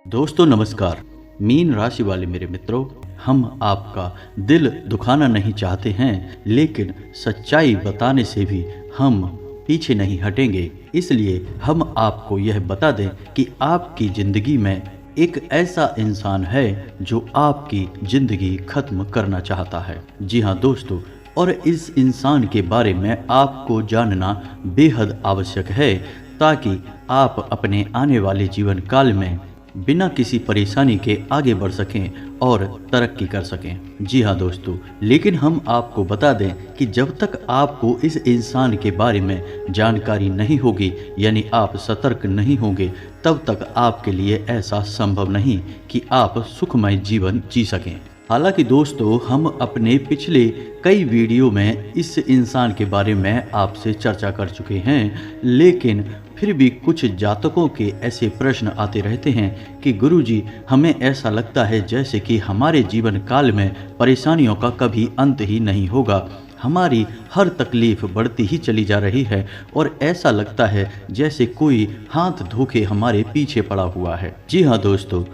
दोस्तों नमस्कार। मीन राशि वाले मेरे मित्रों, हम आपका दिल दुखाना नहीं चाहते हैं, लेकिन सच्चाई बताने से भी हम पीछे नहीं हटेंगे। इसलिए हम आपको यह बता दें कि आपकी ज़िंदगी में एक ऐसा इंसान है जो आपकी ज़िंदगी खत्म करना चाहता है। जी हाँ दोस्तों, और इस इंसान के बारे में आपको जानना बेहद आवश्यक है, ताकि आप अपने आने वाले जीवन काल में बिना किसी परेशानी के आगे बढ़ सकें और तरक्की कर सकें। जी हाँ दोस्तों, लेकिन हम आपको बता दें कि जब तक आपको इस इंसान के बारे में जानकारी नहीं होगी, यानी आप सतर्क नहीं होंगे, तब तक आपके लिए ऐसा संभव नहीं कि आप सुखमय जीवन जी सकें। हालांकि दोस्तों, हम अपने पिछले कई वीडियो में इस इंसान के बारे में आपसे चर्चा कर चुके हैं, लेकिन फिर भी कुछ जातकों के ऐसे प्रश्न आते रहते हैं कि गुरुजी, हमें ऐसा लगता है जैसे कि हमारे जीवन काल में परेशानियों का कभी अंत ही नहीं होगा। हमारी हर तकलीफ बढ़ती ही चली जा रही है और ऐसा लगता है जैसे कोई हाथ धोके हमारे पीछे पड़ा हुआ है। जी हाँ दोस्तों,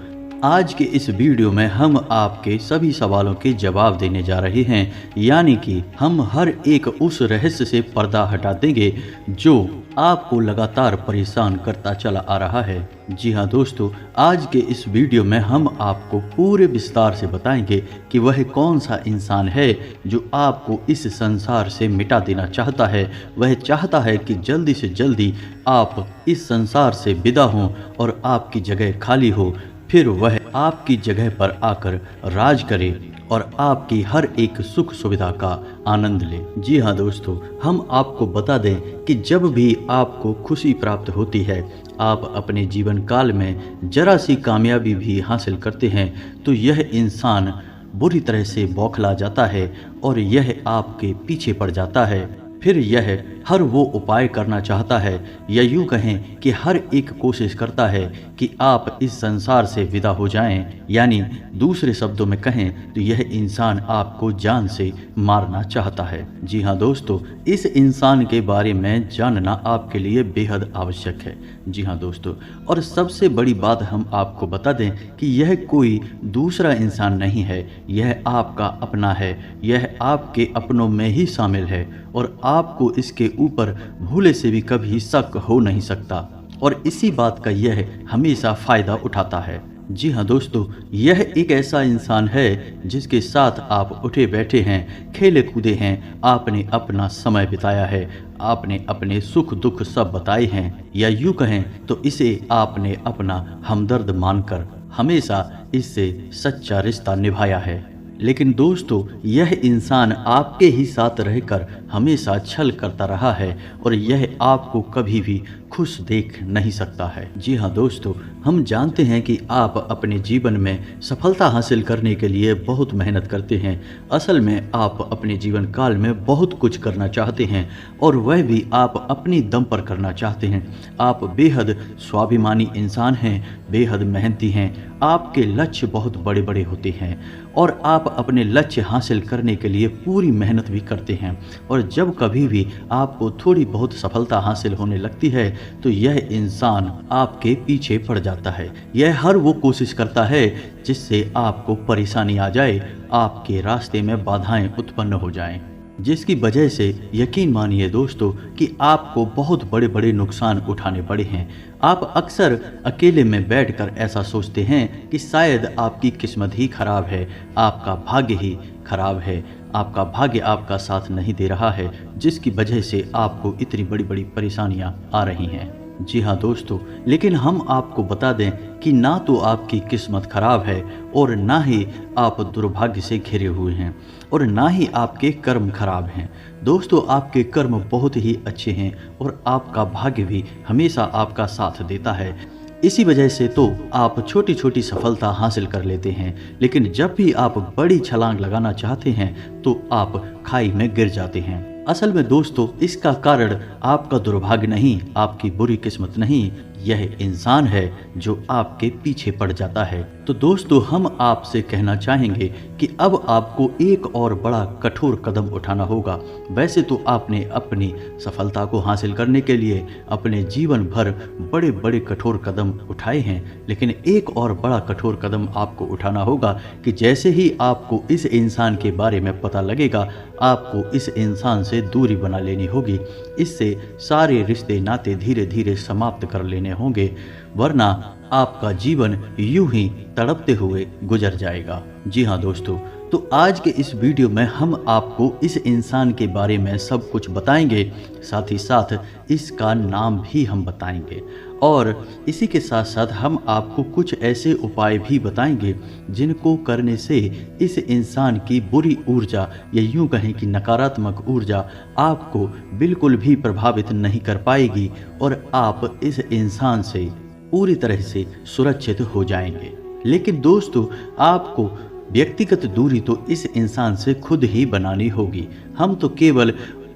आज के इस वीडियो में हम आपके सभी सवालों के जवाब देने जा रहे हैं, यानी कि हम हर एक उस रहस्य से पर्दा हटा देंगे जो आपको लगातार परेशान करता चला आ रहा है। जी हाँ दोस्तों, आज के इस वीडियो में हम आपको पूरे विस्तार से बताएंगे कि वह कौन सा इंसान है जो आपको इस संसार से मिटा देना चाहता है। वह चाहता है कि जल्दी से जल्दी आप इस संसार से विदा हों और आपकी जगह खाली हो, फिर वह आपकी जगह पर आकर राज करे और आपकी हर एक सुख सुविधा का आनंद ले। जी हाँ दोस्तों, हम आपको बता दें कि जब भी आपको खुशी प्राप्त होती है, आप अपने जीवन काल में जरा सी कामयाबी भी हासिल करते हैं, तो यह इंसान बुरी तरह से बौखला जाता है और यह आपके पीछे पड़ जाता है। फिर यह हर वो उपाय करना चाहता है, या यूँ कहें कि हर एक कोशिश करता है कि आप इस संसार से विदा हो जाएं। यानी दूसरे शब्दों में कहें तो यह इंसान आपको जान से मारना चाहता है। जी हाँ दोस्तों, इस इंसान के बारे में जानना आपके लिए बेहद आवश्यक है। जी हाँ दोस्तों, और सबसे बड़ी बात हम आपको बता दें कि यह कोई दूसरा इंसान नहीं है, यह आपका अपना है, यह आपके अपनों में ही शामिल है और आपको इसके ऊपर भूले से भी कभी शक हो नहीं सकता, और इसी बात का यह हमेशा फ़ायदा उठाता है। जी हाँ दोस्तों, यह एक ऐसा इंसान है जिसके साथ आप उठे बैठे हैं, खेले कूदे हैं, आपने अपना समय बिताया है, आपने अपने सुख दुख सब बताए हैं, या यूँ कहें तो इसे आपने अपना हमदर्द मानकर हमेशा इससे सच्चा रिश्ता निभाया है। लेकिन दोस्तों, यह इंसान आपके ही साथ रहकर हमेशा छल करता रहा है और यह आपको कभी भी खुश देख नहीं सकता है। जी हाँ दोस्तों, हम जानते हैं कि आप अपने जीवन में सफलता हासिल करने के लिए बहुत मेहनत करते हैं। असल में आप अपने जीवन काल में बहुत कुछ करना चाहते हैं और वह भी आप अपनी दम पर करना चाहते हैं। आप बेहद स्वाभिमानी इंसान हैं, बेहद मेहनती हैं, आपके लक्ष्य बहुत बड़े बड़े होते हैं और आप अपने लक्ष्य हासिल करने के लिए पूरी मेहनत भी करते हैं। और जब कभी भी आपको थोड़ी बहुत सफलता हासिल होने लगती है तो यह इंसान आपके पीछे पड़ जाता है। यह हर वो कोशिश करता है जिससे आपको परेशानी आ जाए, आपके रास्ते में बाधाएं उत्पन्न हो जाएं, जिसकी वजह से यकीन मानिए दोस्तों कि आपको बहुत बड़े बड़े नुकसान उठाने पड़े हैं। आप अक्सर अकेले में बैठकर ऐसा सोचते हैं कि शायद आपकी किस्मत ही खराब है, आपका भाग्य ही खराब है, आपका भाग्य आपका साथ नहीं दे रहा है, जिसकी वजह से आपको इतनी बड़ी बड़ी परेशानियां आ रही हैं। जी हाँ दोस्तों, लेकिन हम आपको बता दें कि ना तो आपकी किस्मत खराब है और ना ही आप दुर्भाग्य से घिरे हुए हैं और ना ही आपके कर्म खराब हैं। दोस्तों, आपके कर्म बहुत ही अच्छे हैं और आपका भाग्य भी हमेशा आपका साथ देता है। इसी वजह से तो आप छोटी छोटी सफलता हासिल कर लेते हैं, लेकिन जब भी आप बड़ी छलांग लगाना चाहते हैं तो आप खाई में गिर जाते हैं। असल में दोस्तों, इसका कारण आपका दुर्भाग्य नहीं, आपकी बुरी किस्मत नहीं, यह इंसान है जो आपके पीछे पड़ जाता है। तो तो दोस्तों हम आपसे कहना चाहेंगे कि अब आपको एक और बड़ा कठोर कदम उठाना होगा। वैसे तो आपने अपनी सफलता को हासिल करने के लिए अपने जीवन भर बड़े बड़े कठोर कदम उठाए हैं, लेकिन एक और बड़ा कठोर कदम आपको उठाना होगा कि जैसे ही आपको इस इंसान के बारे में पता लगेगा, आपको इस इंसान से दूरी बना लेनी होगी। इससे सारे रिश्ते नाते धीरे धीरे समाप्त कर लेने होंगे, वरना आपका जीवन यूं ही तड़पते हुए गुजर जाएगा। जी हाँ दोस्तों, तो आज के इस वीडियो में हम आपको इस इंसान के बारे में सब कुछ बताएंगे, साथ ही साथ इसका नाम भी हम बताएंगे और इसी के साथ साथ हम आपको कुछ ऐसे उपाय भी बताएंगे जिनको करने से इस इंसान की बुरी ऊर्जा या यूं कहें कि नकारात्मक ऊर्जा आपको बिल्कुल भी प्रभावित नहीं कर पाएगी और आप इस इंसान से पूरी तरह से सुरक्षित हो जाएंगे। लेकिन दोस्तों, आपको व्यक्तिगत दूरी तो इस इंसान से खुद ही बनानी होगी। हम तो केवल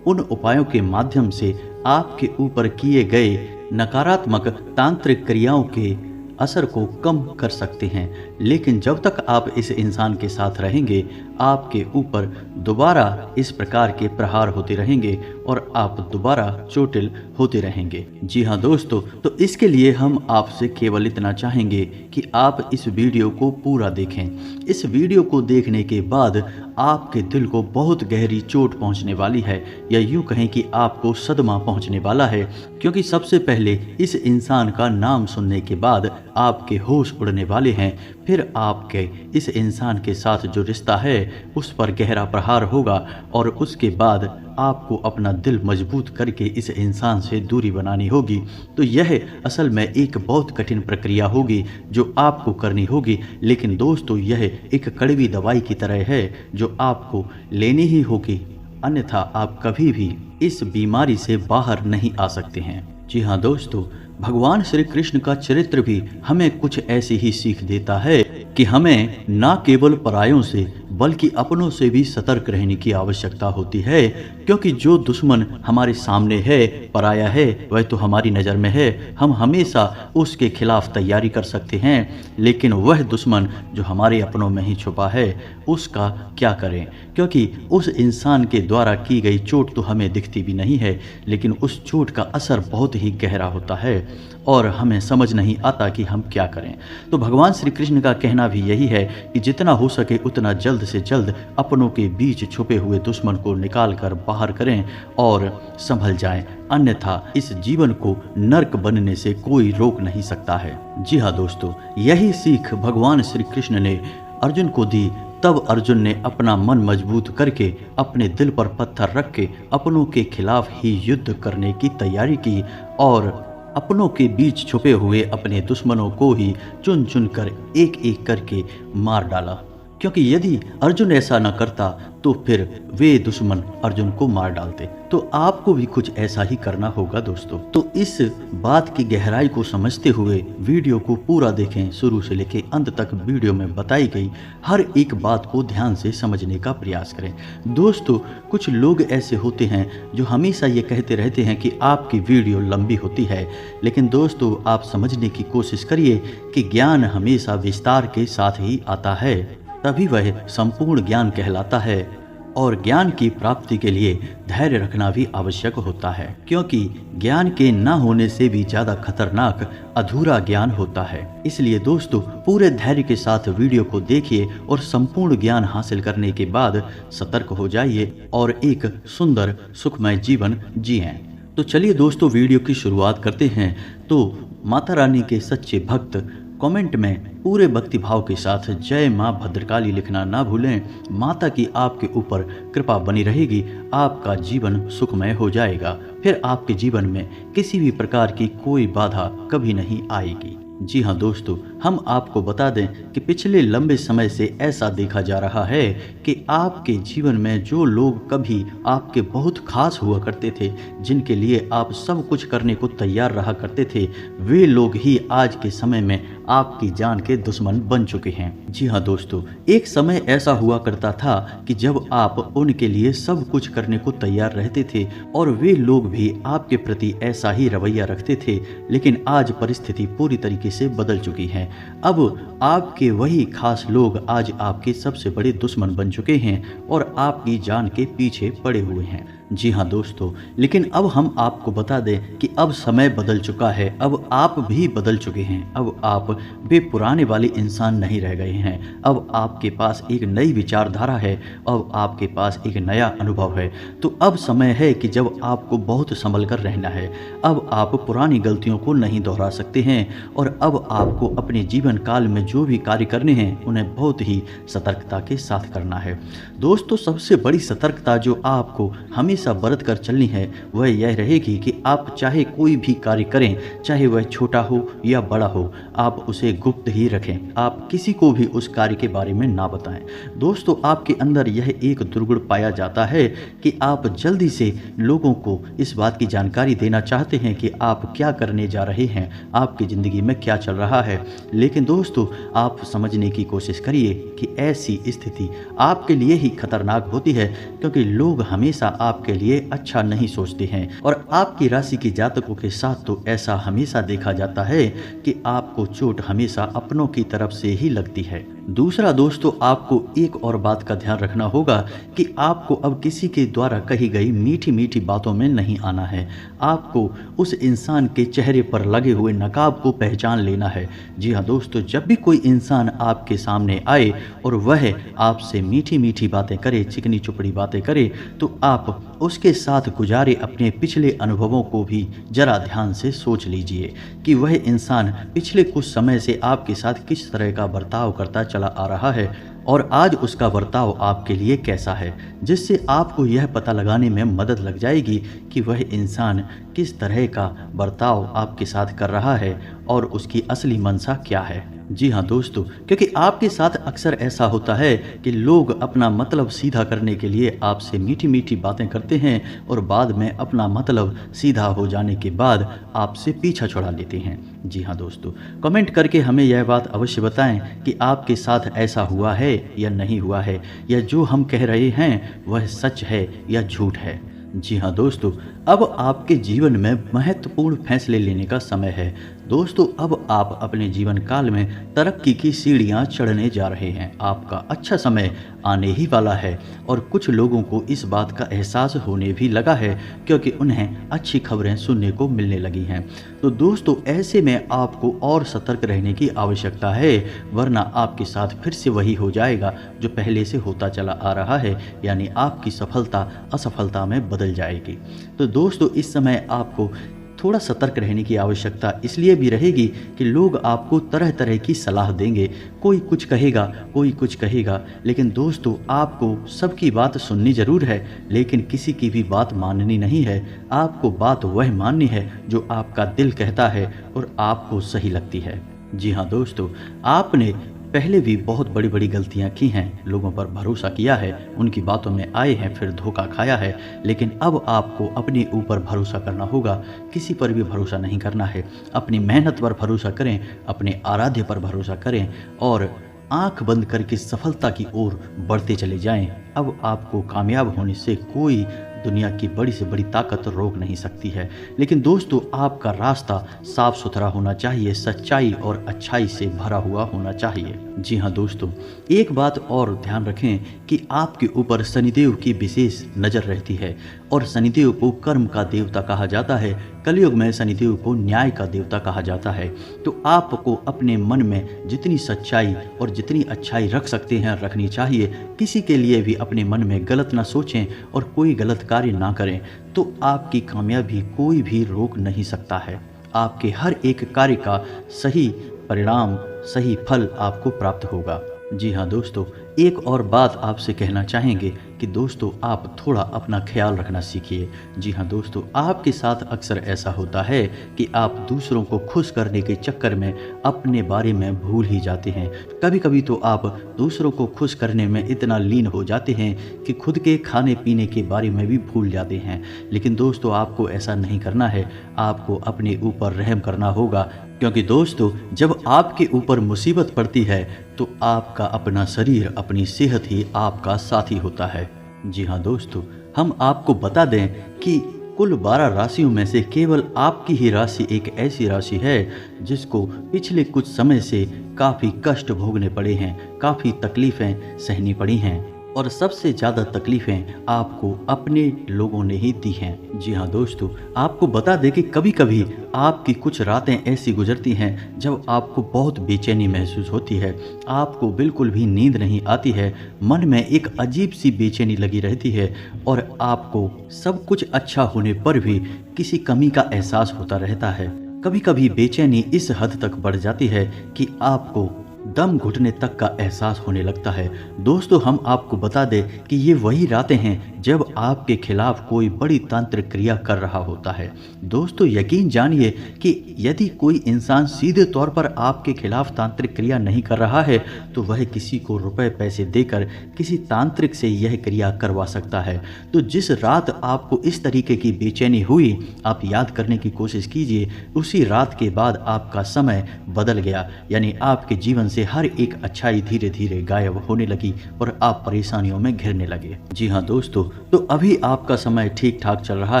उन उपायों के माध्यम से आपके ऊपर किए गए नकारात्मक तांत्रिक क्रियाओं के असर को कम कर सकते हैं, लेकिन जब तक आप इस इंसान के साथ रहेंगे, आपके ऊपर दोबारा इस प्रकार के प्रहार होते रहेंगे और आप दोबारा चोटिल होते रहेंगे। जी हाँ दोस्तों, तो इसके लिए हम आपसे केवल इतना चाहेंगे कि आप इस वीडियो को पूरा देखें। इस वीडियो को देखने के बाद आपके दिल को बहुत गहरी चोट पहुंचने वाली है, या यूं कहें कि आपको सदमा पहुंचने वाला है, क्योंकि सबसे पहले इस इंसान का नाम सुनने के बाद आपके होश उड़ने वाले हैं। फिर आपके इस इंसान के साथ जो रिश्ता है उस पर गहरा प्रहार होगा और उसके बाद आपको अपना दिल मजबूत करके इस इंसान से दूरी बनानी होगी। तो यह असल में एक बहुत कठिन प्रक्रिया होगी जो आपको करनी होगी, लेकिन दोस्तों यह एक कड़वी दवाई की तरह है जो आपको लेनी ही होगी, अन्यथा आप कभी भी इस बीमारी से बाहर नहीं आ सकते हैं। जी हाँ दोस्तों, भगवान श्री कृष्ण का चरित्र भी हमें कुछ ऐसी ही सीख देता है कि हमें न केवल परायों से बल्कि अपनों से भी सतर्क रहने की आवश्यकता होती है, क्योंकि जो दुश्मन हमारे सामने है, पराया है, वह तो हमारी नज़र में है। हम हमेशा उसके खिलाफ तैयारी कर सकते हैं, लेकिन वह दुश्मन जो हमारे अपनों में ही छुपा है उसका क्या करें, क्योंकि उस इंसान के द्वारा की गई चोट तो हमें दिखती भी नहीं है, लेकिन उस चोट का असर बहुत ही गहरा होता है और हमें समझ नहीं आता कि हम क्या करें। तो भगवान श्री कृष्ण का कहना भी यही है कि जितना हो सके उतना जल्द से जल्द अपनों के बीच छुपे हुए दुश्मन को निकाल कर बाहर करें और संभल जाएं, अन्यथा इस जीवन को नर्क बनने से कोई रोक नहीं सकता है। जी हाँ दोस्तों, यही सीख भगवान श्री कृष्ण ने अर्जुन को दी। तब अर्जुन ने अपना मन मजबूत करके अपने दिल पर पत्थर रख के अपनों के खिलाफ ही युद्ध करने की तैयारी की और अपनों के बीच छुपे हुए अपने दुश्मनों को ही चुन चुन कर एक एक करके मार डाला, क्योंकि यदि अर्जुन ऐसा न करता तो फिर वे दुश्मन अर्जुन को मार डालते। तो आपको भी कुछ ऐसा ही करना होगा दोस्तों। तो इस बात की गहराई को समझते हुए वीडियो को पूरा देखें, शुरू से लेकर अंत तक वीडियो में बताई गई हर एक बात को ध्यान से समझने का प्रयास करें। दोस्तों, कुछ लोग ऐसे होते हैं जो हमेशा ये कहते रहते हैं कि आपकी वीडियो लंबी होती है, लेकिन दोस्तों आप समझने की कोशिश करिए कि ज्ञान हमेशा विस्तार के साथ ही आता है, तभी वह संपूर्ण ज्ञान कहलाता है। और ज्ञान की प्राप्ति के लिए धैर्य रखना भी आवश्यक होता है, क्योंकि ज्ञान के न होने से भी ज़्यादा खतरनाक अधूरा ज्ञान होता है। इसलिए दोस्तों पूरे धैर्य के साथ वीडियो को देखिए और संपूर्ण ज्ञान हासिल करने के बाद सतर्क हो जाइए और एक सुंदर सुखमय जीवन जिएं। तो चलिए दोस्तों वीडियो की शुरुआत करते हैं। तो माता रानी के सच्चे भक्त कमेंट में पूरे भक्ति भाव के साथ जय माँ भद्रकाली लिखना ना भूलें। माता की आपके ऊपर कृपा बनी रहेगी, आपका जीवन सुखमय हो जाएगा, फिर आपके जीवन में किसी भी प्रकार की कोई बाधा कभी नहीं आएगी। जी हाँ दोस्तों, हम आपको बता दें कि पिछले लंबे समय से ऐसा देखा जा रहा है कि आपके जीवन में जो लोग कभी आपके बहुत खास हुआ करते थे, जिनके लिए आप सब कुछ करने को तैयार रहा करते थे, वे लोग ही आज के समय में आपकी जान के दुश्मन बन चुके हैं। जी हाँ दोस्तों, एक समय ऐसा हुआ करता था कि जब आप उनके लिए सब कुछ करने को तैयार रहते थे और वे लोग भी आपके प्रति ऐसा ही रवैया रखते थे, लेकिन आज परिस्थिति पूरी तरीके से बदल चुकी हैं। अब आपके वही खास लोग आज आपके सबसे बड़े दुश्मन बन चुके हैं और आपकी जान के पीछे पड़े हुए हैं। जी हाँ दोस्तों, लेकिन अब हम आपको बता दें कि अब समय बदल चुका है, अब आप भी बदल चुके हैं। अब आप वे पुराने वाले इंसान नहीं रह गए हैं। अब आपके पास एक नई विचारधारा है, अब आपके पास एक नया अनुभव है। तो अब समय है कि जब आपको बहुत संभल कर रहना है। अब आप पुरानी गलतियों को नहीं दोहरा सकते हैं और अब आपको अपने जीवन काल में जो भी कार्य करने हैं उन्हें बहुत ही सतर्कता के साथ करना है। दोस्तों, सबसे बड़ी सतर्कता जो आपको हमेशा बरत कर चलनी है वह यह रहेगी कि आप चाहे कोई भी कार्य करें, चाहे वह छोटा हो या बड़ा हो, आप उसे गुप्त ही रखें। आप किसी को भी उस कार्य के बारे में ना बताएं। दोस्तों, आपके अंदर यह एक दुर्गुण पाया जाता है कि आप जल्दी से लोगों को इस बात की जानकारी देना चाहते हैं कि आप क्या करने जा रहे हैं, आपकी ज़िंदगी में क्या चल रहा है। लेकिन दोस्तों, आप समझने की कोशिश करिए कि ऐसी स्थिति आपके लिए ही खतरनाक होती है, क्योंकि लोग हमेशा आपके लिए अच्छा नहीं सोचते हैं और आपकी राशि के जातकों के साथ तो ऐसा हमेशा देखा जाता है कि आपको चोट हमेशा अपनों की तरफ से ही लगती है। दूसरा दोस्तों, आपको एक और बात का ध्यान रखना होगा कि आपको अब किसी के द्वारा कही गई मीठी मीठी बातों में नहीं आना है। आपको उस इंसान के चेहरे पर लगे हुए नकाब को पहचान लेना है। जी हाँ दोस्तों, जब भी कोई इंसान आपके सामने आए और वह आपसे मीठी मीठी बातें करे, चिकनी चुपड़ी बातें करे, तो आप उसके साथ गुजारे अपने पिछले अनुभवों को भी जरा ध्यान से सोच लीजिए कि वह इंसान पिछले कुछ समय से आपके साथ किस तरह का बर्ताव करता चला आ रहा है और आज उसका बर्ताव आपके लिए कैसा है, जिससे आपको यह पता लगाने में मदद लग जाएगी कि वह इंसान किस तरह का बर्ताव आपके साथ कर रहा है और उसकी असली मंशा क्या है। जी हाँ दोस्तों, क्योंकि आपके साथ अक्सर ऐसा होता है कि लोग अपना मतलब सीधा करने के लिए आपसे मीठी मीठी बातें करते हैं और बाद में अपना मतलब सीधा हो जाने के बाद आपसे पीछा छुड़ा लेते हैं। जी हाँ दोस्तों, कमेंट करके हमें यह बात अवश्य बताएं कि आपके साथ ऐसा हुआ है या नहीं हुआ है, या जो हम कह रहे हैं वह सच है या झूठ है। जी हाँ दोस्तों, अब आपके जीवन में महत्वपूर्ण फैसले लेने का समय है। दोस्तों, अब आप अपने जीवन काल में तरक्की की सीढ़ियाँ चढ़ने जा रहे हैं। आपका अच्छा समय आने ही वाला है और कुछ लोगों को इस बात का एहसास होने भी लगा है, क्योंकि उन्हें अच्छी खबरें सुनने को मिलने लगी हैं। तो दोस्तों, ऐसे में आपको और सतर्क रहने की आवश्यकता है, वरना आपके साथ फिर से वही हो जाएगा जो पहले से होता चला आ रहा है, यानी आपकी सफलता असफलता में बदल जाएगी। तो दोस्तों, इस समय आपको थोड़ा सतर्क रहने की आवश्यकता इसलिए भी रहेगी कि लोग आपको तरह तरह की सलाह देंगे। कोई कुछ कहेगा, कोई कुछ कहेगा, लेकिन दोस्तों, आपको सबकी बात सुननी ज़रूर है, लेकिन किसी की भी बात माननी नहीं है। आपको बात वह माननी है जो आपका दिल कहता है और आपको सही लगती है। जी हाँ दोस्तों, आपने पहले भी बहुत बड़ी बड़ी गलतियां की हैं, लोगों पर भरोसा किया है, उनकी बातों में आए हैं, फिर धोखा खाया है, लेकिन अब आपको अपने ऊपर भरोसा करना होगा। किसी पर भी भरोसा नहीं करना है। अपनी मेहनत पर भरोसा करें, अपने आराध्य पर भरोसा करें और आंख बंद करके सफलता की ओर बढ़ते चले जाएं। अब आपको कामयाब होने से कोई दुनिया की बड़ी से बड़ी ताकत रोक नहीं सकती है। लेकिन दोस्तों, आपका रास्ता साफ सुथरा होना चाहिए, सच्चाई और अच्छाई से भरा हुआ होना चाहिए। जी हाँ दोस्तों, एक बात और ध्यान रखें कि आपके ऊपर शनिदेव की विशेष नज़र रहती है और शनिदेव को कर्म का देवता कहा जाता है। कलयुग में शनिदेव को न्याय का देवता कहा जाता है। तो आपको अपने मन में जितनी सच्चाई और जितनी अच्छाई रख सकते हैं रखनी चाहिए। किसी के लिए भी अपने मन में गलत ना सोचें और कोई गलत कार्य ना करें, तो आपकी कामयाबी कोई भी रोक नहीं सकता है। आपके हर एक कार्य का सही परिणाम, सही फल आपको प्राप्त होगा। जी हाँ दोस्तों, एक और बात आपसे कहना चाहेंगे कि दोस्तों, आप थोड़ा अपना ख्याल रखना सीखिए। जी हाँ दोस्तों, आपके साथ अक्सर ऐसा होता है कि आप दूसरों को खुश करने के चक्कर में अपने बारे में भूल ही जाते हैं। कभी कभी तो आप दूसरों को खुश करने में इतना लीन हो जाते हैं कि खुद के खाने पीने के बारे में भी भूल जाते हैं। लेकिन दोस्तों, आपको ऐसा नहीं करना है। आपको अपने ऊपर रहम करना होगा, क्योंकि दोस्तों, जब आपके ऊपर मुसीबत पड़ती है तो आपका अपना शरीर, अपनी सेहत ही आपका साथी होता है। जी हाँ दोस्तों, हम आपको बता दें कि कुल 12 राशियों में से केवल आपकी ही राशि एक ऐसी राशि है जिसको पिछले कुछ समय से काफ़ी कष्ट भोगने पड़े हैं, काफ़ी तकलीफ़ें सहनी पड़ी हैं और सबसे ज़्यादा तकलीफ़ें आपको अपने लोगों ने ही दी हैं। जी हाँ दोस्तों, आपको बता दें कि कभी कभी आपकी कुछ रातें ऐसी गुजरती हैं जब आपको बहुत बेचैनी महसूस होती है, आपको बिल्कुल भी नींद नहीं आती है, मन में एक अजीब सी बेचैनी लगी रहती है और आपको सब कुछ अच्छा होने पर भी किसी कमी का एहसास होता रहता है। कभी कभी बेचैनी इस हद तक बढ़ जाती है कि आपको दम घुटने तक का एहसास होने लगता है। दोस्तों, हम आपको बता दें कि ये वही रातें हैं जब आपके खिलाफ कोई बड़ी तांत्रिक क्रिया कर रहा होता है। दोस्तों, यकीन जानिए कि यदि कोई इंसान सीधे तौर पर आपके खिलाफ तांत्रिक क्रिया नहीं कर रहा है तो वह किसी को रुपए पैसे देकर किसी तांत्रिक से यह क्रिया करवा सकता है। तो जिस रात आपको इस तरीके की बेचैनी हुई, आप याद करने की कोशिश कीजिए, उसी रात के बाद आपका समय बदल गया, यानी आपके जीवन से हर एक अच्छाई धीरे धीरे गायब होने लगी और आप परेशानियों में घिरने लगे। जी हाँ दोस्तों, तो अभी आपका समय ठीक ठाक चल रहा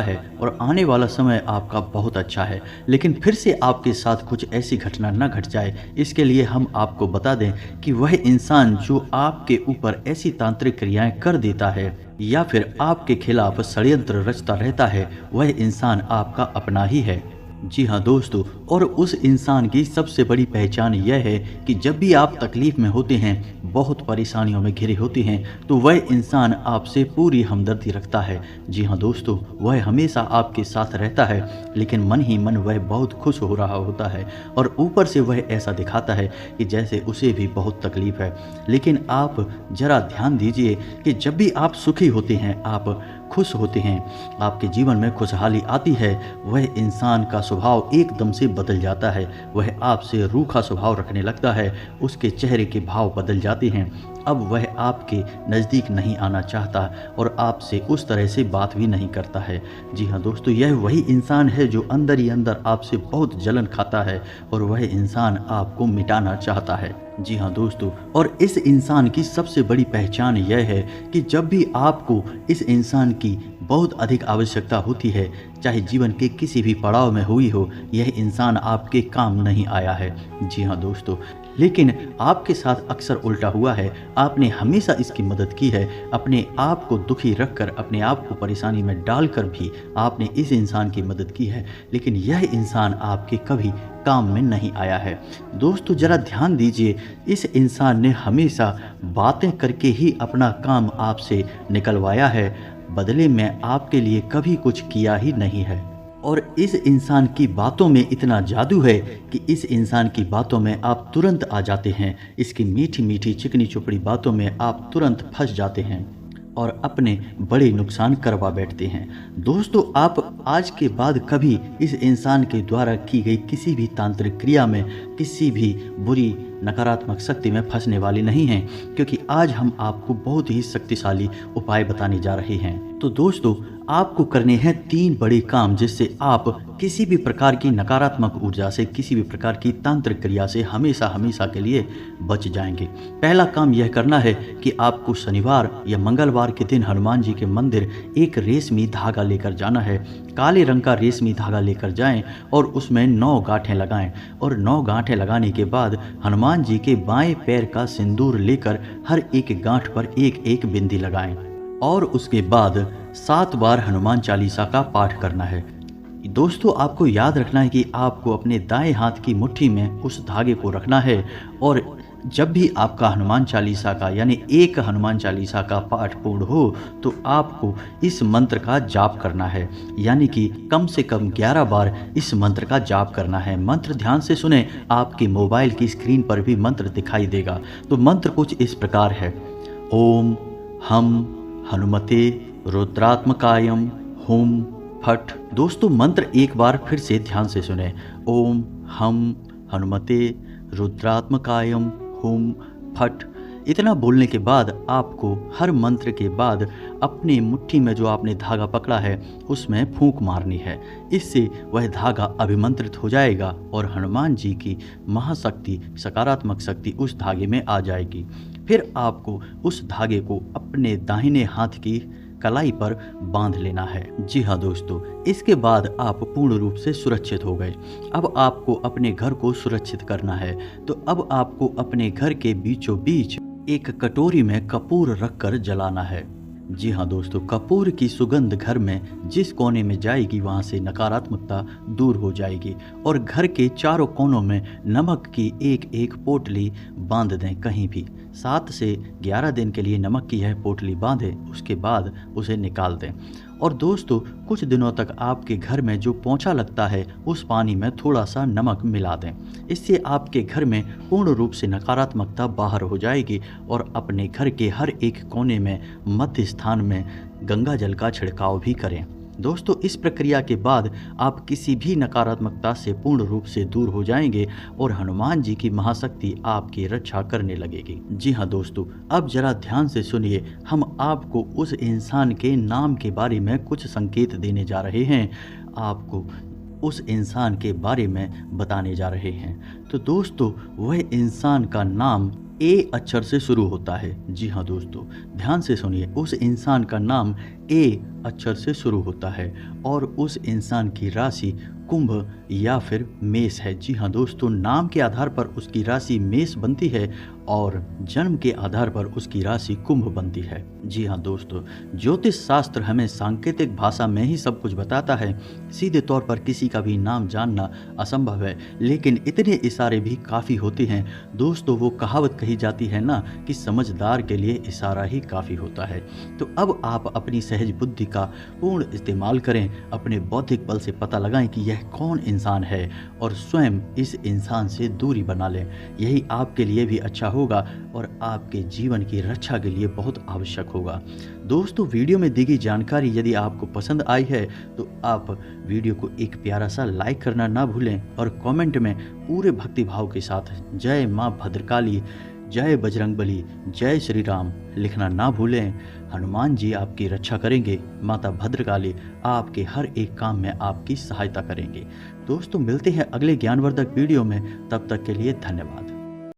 है और आने वाला समय आपका बहुत अच्छा है, लेकिन फिर से आपके साथ कुछ ऐसी घटना न घट जाए, इसके लिए हम आपको बता दें कि वह इंसान जो आपके ऊपर ऐसी तांत्रिक क्रियाएं कर देता है या फिर आपके खिलाफ षड्यंत्र रचता रहता है, वह इंसान आपका अपना ही है। जी हाँ दोस्तों, और उस इंसान की सबसे बड़ी पहचान यह है कि जब भी आप तकलीफ में होते हैं, बहुत परेशानियों में घिरे होते हैं, तो वह इंसान आपसे पूरी हमदर्दी रखता है। जी हाँ दोस्तों, वह हमेशा आपके साथ रहता है, लेकिन मन ही मन वह बहुत खुश हो रहा होता है और ऊपर से वह ऐसा दिखाता है कि जैसे उसे भी बहुत तकलीफ है। लेकिन आप जरा ध्यान दीजिए कि जब भी आप सुखी होते हैं, आप खुश होते हैं, आपके जीवन में खुशहाली आती है, वह इंसान का स्वभाव एकदम से बदल जाता है। वह आपसे रूखा स्वभाव रखने लगता है, उसके चेहरे के भाव बदल जाते हैं। अब वह आपके नज़दीक नहीं आना चाहता और आपसे उस तरह से बात भी नहीं करता है। जी हाँ दोस्तों, यह वही इंसान है जो अंदर ही अंदर आपसे बहुत जलन खाता है और वह इंसान आपको मिटाना चाहता है। जी हाँ दोस्तों, और इस इंसान की सबसे बड़ी पहचान यह है कि जब भी आपको इस इंसान की बहुत अधिक आवश्यकता होती है, चाहे जीवन के किसी भी पड़ाव में हुई हो, यह इंसान आपके काम नहीं आया है। जी हाँ दोस्तों, लेकिन आपके साथ अक्सर उल्टा हुआ है। आपने हमेशा इसकी मदद की है, अपने आप को दुखी रखकर, अपने आप को परेशानी में डालकर भी आपने इस इंसान की मदद की है, लेकिन यह इंसान आपके कभी काम में नहीं आया है। दोस्तों, जरा ध्यान दीजिए, इस इंसान ने हमेशा बातें करके ही अपना काम आपसे निकलवाया है, बदले में आपके लिए कभी कुछ किया ही नहीं है। और इस इंसान की बातों में इतना जादू है कि इस इंसान की बातों में आप तुरंत आ जाते हैं। इसकी मीठी मीठी चिकनी चुपड़ी बातों में आप तुरंत फंस जाते हैं और अपने बड़े नुकसान करवा बैठते हैं। दोस्तों, आप आज के बाद कभी इस इंसान के द्वारा की गई किसी भी तांत्रिक क्रिया में, किसी भी बुरी नकारात्मक शक्ति में फंसने वाले नहीं हैं, क्योंकि आज हम आपको बहुत ही शक्तिशाली उपाय बताने जा रहे हैं। तो दोस्तों, आपको करने हैं 3 बड़े काम जिससे आप किसी भी प्रकार की नकारात्मक ऊर्जा से, किसी भी प्रकार की तांत्रिक क्रिया से हमेशा हमेशा के लिए बच जाएंगे। पहला काम यह करना है कि आपको शनिवार या मंगलवार के दिन हनुमान जी के मंदिर एक रेशमी धागा लेकर जाना है। काले रंग का रेशमी धागा लेकर जाएं और उसमें 9 गांठें लगाएं और 9 गांठें लगाने के बाद हनुमान जी के बाएं पैर का सिंदूर लेकर हर एक गांठ पर एक एक बिंदी लगाएं और उसके बाद 7 बार हनुमान चालीसा का पाठ करना है। दोस्तों, आपको याद रखना है कि आपको अपने दाएं हाथ की मुट्ठी में उस धागे को रखना है और जब भी आपका हनुमान चालीसा का यानी एक हनुमान चालीसा का पाठ पूर्ण हो तो आपको इस मंत्र का जाप करना है, यानी कि कम से कम 11 बार इस मंत्र का जाप करना है। मंत्र ध्यान से सुने, आपके मोबाइल की स्क्रीन पर भी मंत्र दिखाई देगा। तो मंत्र कुछ इस प्रकार है: ओम हम हनुमते रुद्रात्मकायम हुम फट। दोस्तों, मंत्र एक बार फिर से ध्यान से सुने: ओम हम हनुमते रुद्रात्मकायम हुम फट। इतना बोलने के बाद आपको हर मंत्र के बाद अपनी मुट्ठी में जो आपने धागा पकड़ा है उसमें फूंक मारनी है। इससे वह धागा अभिमंत्रित हो जाएगा और हनुमान जी की महाशक्ति, सकारात्मक शक्ति उस धागे में आ जाएगी। फिर आपको उस धागे को अपने दाहिने हाथ की कलाई पर बांध लेना है। जी हाँ दोस्तों, इसके बाद आप पूर्ण रूप से सुरक्षित हो गए। अब आपको अपने घर को सुरक्षित करना है। तो अब आपको अपने घर के बीचों बीच एक कटोरी में कपूर रखकर जलाना है। जी हाँ दोस्तों, कपूर की सुगंध घर में जिस कोने में जाएगी वहाँ से नकारात्मकता दूर हो जाएगी। और घर के चारों कोनों में नमक की एक एक पोटली बांध दें कहीं भी। 7 से 11 दिन के लिए नमक की यह पोटली बांधें, उसके बाद उसे निकाल दें। और दोस्तों, कुछ दिनों तक आपके घर में जो पोंछा लगता है उस पानी में थोड़ा सा नमक मिला दें। इससे आपके घर में पूर्ण रूप से नकारात्मकता बाहर हो जाएगी। और अपने घर के हर एक कोने में मध्य स्थान में गंगा जल का छिड़काव भी करें। दोस्तों, इस प्रक्रिया के बाद आप किसी भी नकारात्मकता से पूर्ण रूप से दूर हो जाएंगे और हनुमान जी की महाशक्ति आपकी रक्षा करने लगेगी। जी हाँ दोस्तों, अब जरा ध्यान से सुनिए, हम आपको उस इंसान के नाम के बारे में कुछ संकेत देने जा रहे हैं। आपको उस इंसान के बारे में बताने जा रहे हैं। तो दोस्तों, वह इंसान का नाम ए अक्षर से शुरू होता है। जी हाँ दोस्तों, ध्यान से सुनिए, उस इंसान का नाम ए अक्षर से शुरू होता है और उस इंसान की राशि कुंभ या फिर मेष है। जी हाँ दोस्तों, नाम के आधार पर उसकी राशि मेष बनती है और जन्म के आधार पर उसकी राशि कुंभ बनती है। जी हाँ दोस्तों, ज्योतिष शास्त्र हमें सांकेतिक भाषा में ही सब कुछ बताता है। सीधे तौर पर किसी का भी नाम जानना असंभव है, लेकिन इतने इशारे भी काफ़ी होते हैं। दोस्तों, वो कहावत कही जाती है ना कि समझदार के लिए इशारा ही काफ़ी होता है। तो अब आप अपनी सहज बुद्धि का पूर्ण इस्तेमाल करें, अपने बौद्धिक बल से पता लगाएं कि यह कौन इंसान है और स्वयं इस इंसान से दूरी बना लें। यही आपके लिए भी अच्छा होगा और आपके जीवन की रक्षा के लिए बहुत आवश्यक होगा। दोस्तों, वीडियो में दी गई जानकारी यदि आपको पसंद आई है तो आप वीडियो को एक प्यारा सा लाइक करना ना भूलें और कमेंट में पूरे भक्तिभाव के साथ जय माँ भद्रकाली, जय बजरंगबली, जय श्री राम लिखना ना भूलें। हनुमान जी आपकी रक्षा करेंगे, माता भद्रकाली आपके हर एक काम में आपकी सहायता करेंगे। दोस्तों, मिलते हैं अगले ज्ञानवर्धक वीडियो में, तब तक के लिए धन्यवाद।